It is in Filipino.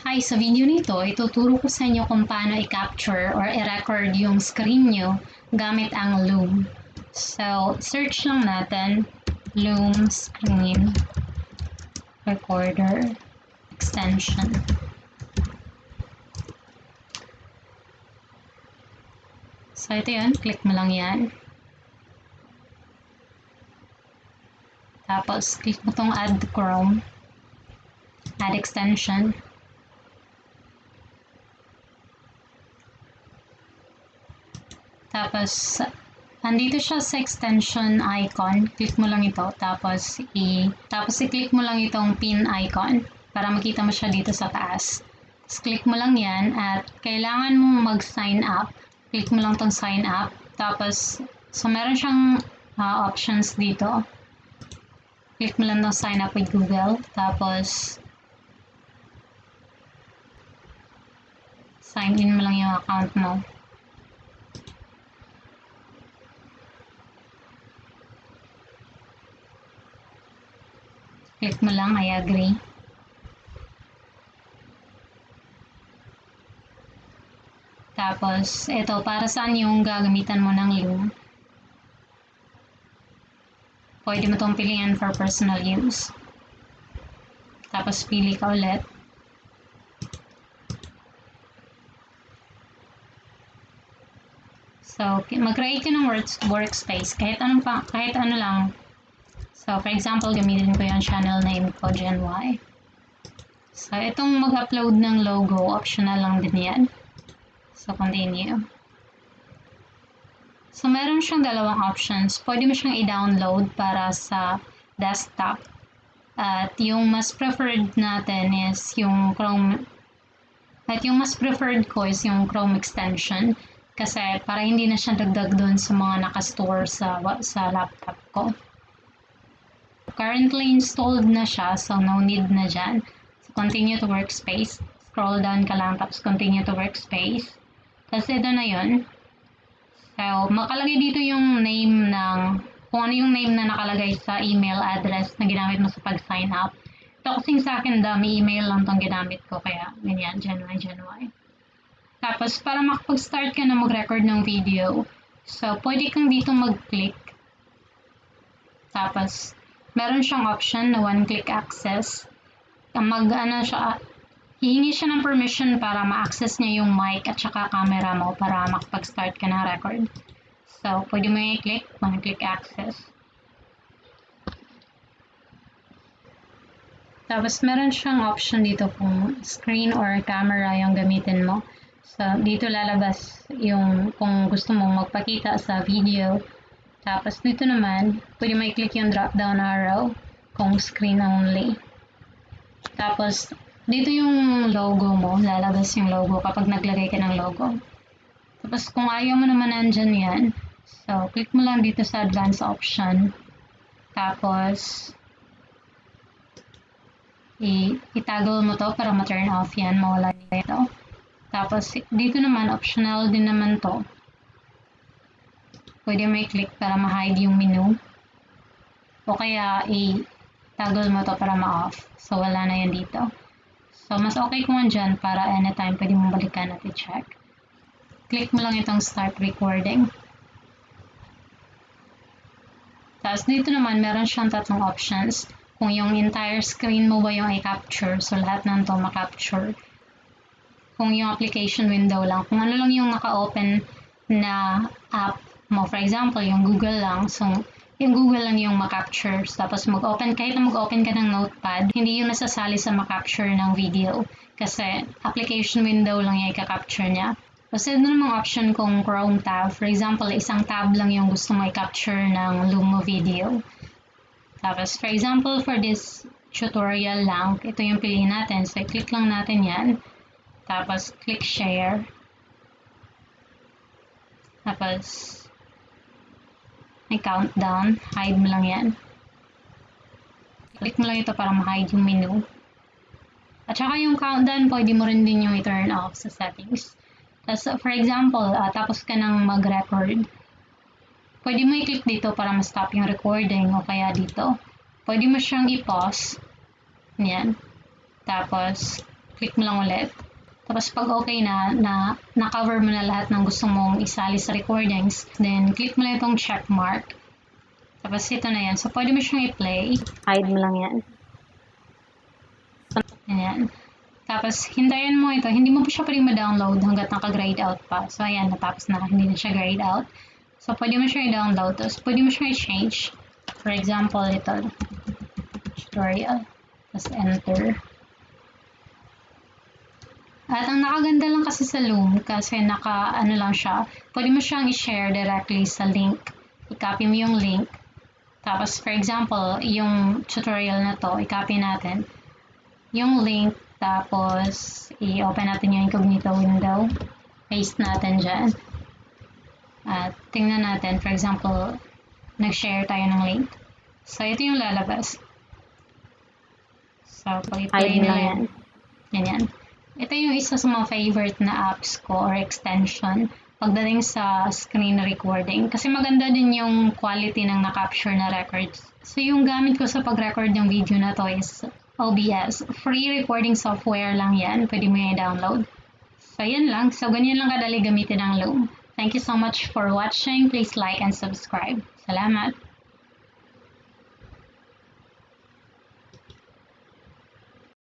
Hi, sa video nito, ituturo ko sa inyo kung paano i-capture or i-record yung screen nyo gamit ang Loom. So, search lang natin, Loom Screen Recorder Extension. So, ito yun. Click mo lang yan. Tapos, click mo tong Add to Chrome. Add Extension. Tapos, andito siya sa extension icon. Click mo lang ito. Tapos, i-click mo lang itong pin icon para makita mo siya dito sa taas. Tapos, click mo lang yan at kailangan mong mag-sign up. Click mo lang tong sign up. Tapos, so meron siyang options dito. Click mo lang tong sign up with Google. Tapos, sign in mo lang yung account mo. Click mo lang, I agree. Tapos, ito, para saan yung gagamitan mo ng Loom. Pwede mo itong piliin for personal use. Tapos, pili ka ulit. So, mag-create ka ng workspace. Kahit ano lang. So, for example, gamitin ko yung channel name ko, GenY. So, itong mag-upload ng logo, optional lang din yan. So, continue. So, meron siyang dalawang options. Pwede mo siyang i-download para sa desktop. At yung mas preferred natin is yung Chrome. At yung mas preferred ko is yung Chrome extension. Kasi para hindi na siya dagdag dun sa mga nakastore sa laptop ko. Currently installed na siya, so no need na dyan. So, continue to workspace. Scroll down ka lang, tapos continue to workspace. Tapos ito na yun. So, makalagay dito yung name kung ano yung name na nakalagay sa email address na ginamit mo sa pag-sign up. Ito kasing sa akin, dami email lang itong ginamit ko, kaya ganyan, GenY. Tapos, para makapag-start ka na mag-record ng video, so, pwede kang dito mag-click. Tapos, meron siyang option na one-click access. Hihingi siya ng permission para ma-access niya yung mic at saka camera mo para makapag-start ka ng record. So, pwede mo i-click, one-click access. Tapos, meron siyang option dito kung screen or camera yung gamitin mo. So, dito lalabas yung kung gusto mong magpakita sa video. Tapos, dito naman, pwede mo i-click yung drop-down arrow kung screen only. Tapos, dito yung logo mo, lalabas yung logo kapag naglagay ka ng logo. Tapos, kung ayaw mo naman nandyan yan, so, click mo lang dito sa advanced option. Tapos, i-toggle mo to para ma-turn off yan, mawala nito. Tapos, dito naman, optional din naman to. Pwede mo i-click para ma-hide yung menu. O kaya, i-toggle mo to para ma-off. So, wala na yan dito. So, mas okay kung andyan para anytime pwede mong balikan at i-check. Click mo lang itong start recording. Tapos, dito naman, meron siyang tatlong options. Kung yung entire screen mo ba yung i-capture, so lahat ng to ma-capture. Kung yung application window lang, kung ano lang yung naka-open na app mo, for example, yung Google lang, so yung Google lang yung ma-capture. Tapos kahit na mag-open ka ng notepad, hindi yung nasasali sa ma-capture ng video. Kasi application window lang yung i-capture niya. Kasi ito namang option kung Chrome tab. For example, isang tab lang yung gusto mo i-capture ng Loom video. Tapos, for example, for this tutorial lang, ito yung piliin natin. So, click lang natin yan. Tapos, click share. Tapos, may countdown. Hide mo lang yan. Click mo lang ito para ma-hide yung menu. At saka yung countdown, pwede mo rin din yung i-turn off sa settings. Tapos, for example, tapos ka nang mag-record, pwede mo i-click dito para ma-stop yung recording o kaya dito. Pwede mo siyang i-pause. Yan. Tapos, click mo lang ulit. Tapos pag okay na-cover mo na lahat ng gusto mong isali sa recordings, then click mo lang itong check mark. Tapos ito na yan. So, pwede mo siyang i-play. Hide mo lang yan. Ayan. Tapos, hintayin mo ito. Hindi mo pa siya pwedeng ma-download hanggat naka-grayed out pa. So, ayan. Natapos na. Hindi na siya grayed out. So, pwede mo siya i-download. Tapos, pwede mo siya i-change. For example, ito. Tutorial. Tapos, enter. At ang nakaganda lang kasi sa Loom, kasi ano lang siya, pwede mo siyang i-share directly sa link. I-copy mo yung link. Tapos, for example, yung tutorial na to, i-copy natin. Yung link, tapos i-open natin yung incognito window. Paste natin dyan. At tingnan natin, for example, nag-share tayo ng link. So, ito yung lalabas. So, pag i-play na yan. Ganyan. Ito yung isa sa mga favorite na apps ko or extension pagdating sa screen recording. Kasi maganda din yung quality ng na-capture na records. So, yung gamit ko sa pag-record ng video na to is OBS. Free recording software lang yan. Pwede mo yung i-download. So, yan lang. So, ganyan lang kadali gamitin ang Loom. Thank you so much for watching. Please like and subscribe. Salamat!